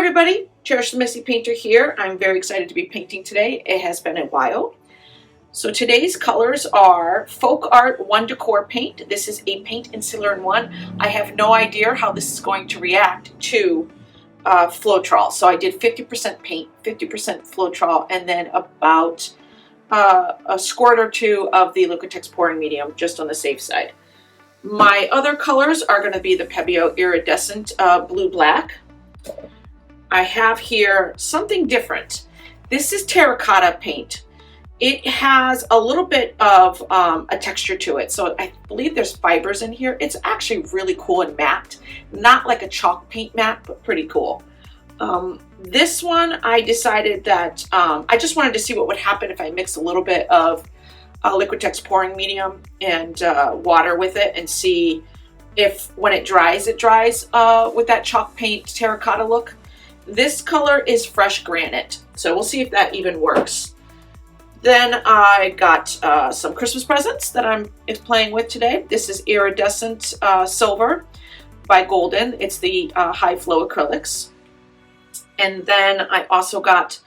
everybody, Cherish the Messy Painter here. I'm very excited to be painting today. It has been a while. So today's colors are FolkArt One Decor paint. This is a paint and Learn one. I have no idea how this is going to react to Floetrol. So I did 50% paint, 50% Floetrol, and then about a squirt or two of the Liquitex pouring medium, just on the safe side. My other colors are going to be the Pebeo Iridescent Blue-Black. I have here something different. This is Terra Cotta paint. It has a little bit of a texture to it. So I believe there's fibers in here. It's actually really cool and matte. Not like a chalk paint matte, but pretty cool. This one, I decided that I just wanted to see what would happen if I mix a little bit of Liquitex pouring medium and water with it, and see if when it dries with that chalk paint terracotta look. This color is Fresh Granite, so we'll see if that even works. Then I got some Christmas presents that I'm playing with today. This is Iridescent Silver by Golden. It's the high flow acrylics. And then I also got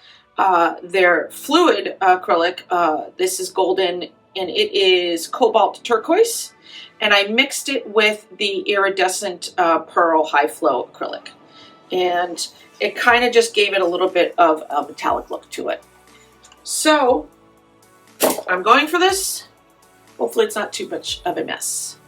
their fluid acrylic. This is Golden, and it is Cobalt Turquoise. And I mixed it with the Iridescent Pearl high flow acrylic. And it kind of just gave it a little bit of a metallic look to it. So I'm going for this. Hopefully it's not too much of a mess.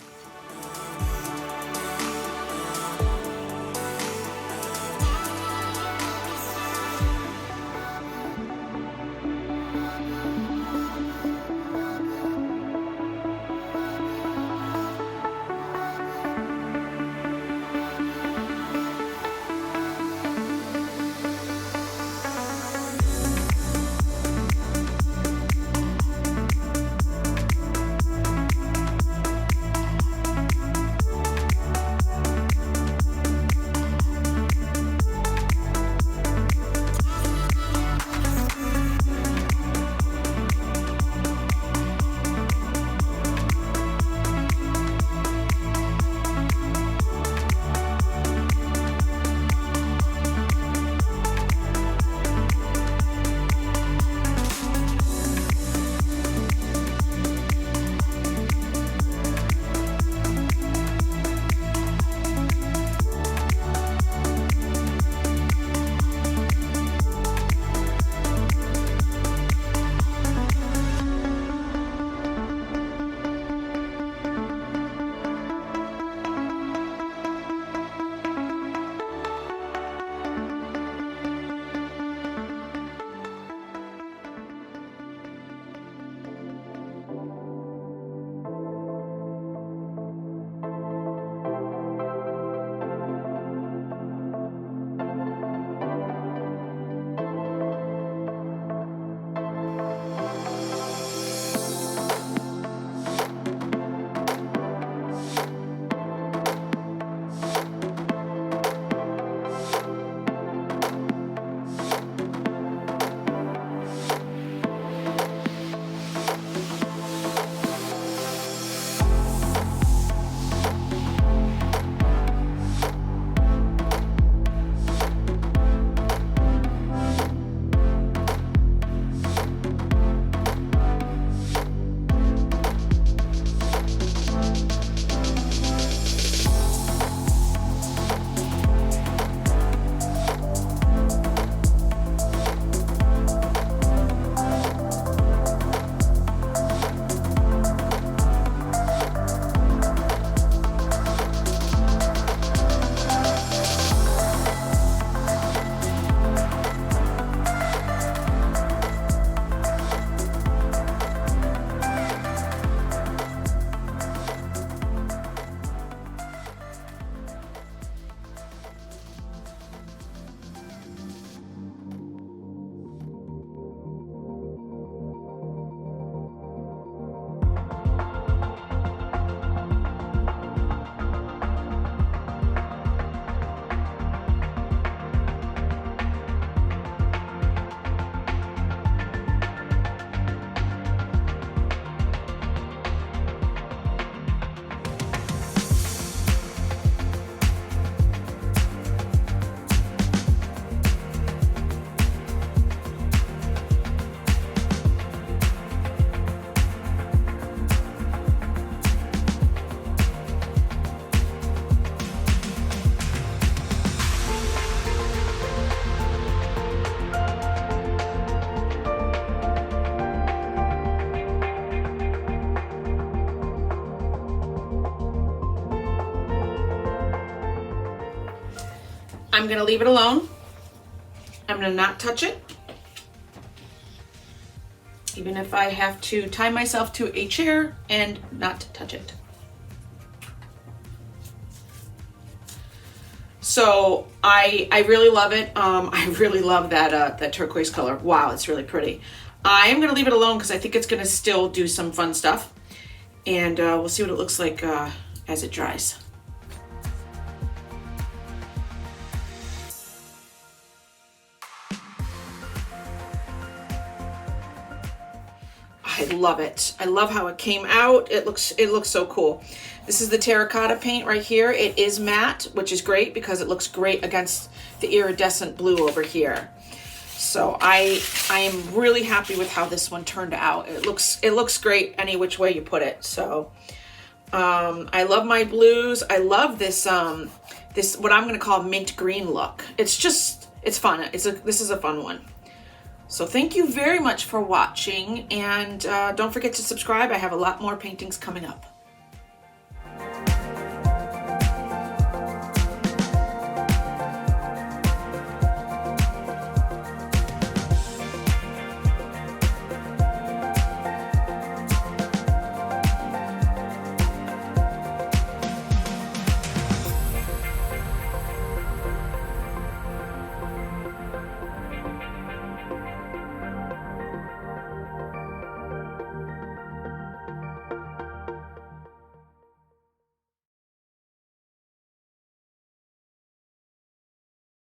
I'm gonna leave it alone. I'm gonna not touch it. Even if I have to tie myself to a chair and not touch it. So I really love it. I really love that turquoise color. Wow, it's really pretty. I am gonna leave it alone because I think it's gonna still do some fun stuff. And we'll see what it looks like as it dries. I love it. I love how it came out. It looks so cool. This is the Terra Cotta paint right here. It is matte, which is great because it looks great against the iridescent blue over here. So I am really happy with how this one turned out. It looks great any which way you put it. So I love my blues. I love this this what I'm gonna call mint green look. It's fun. This is a fun one. So thank you very much for watching, and don't forget to subscribe. I have a lot more paintings coming up.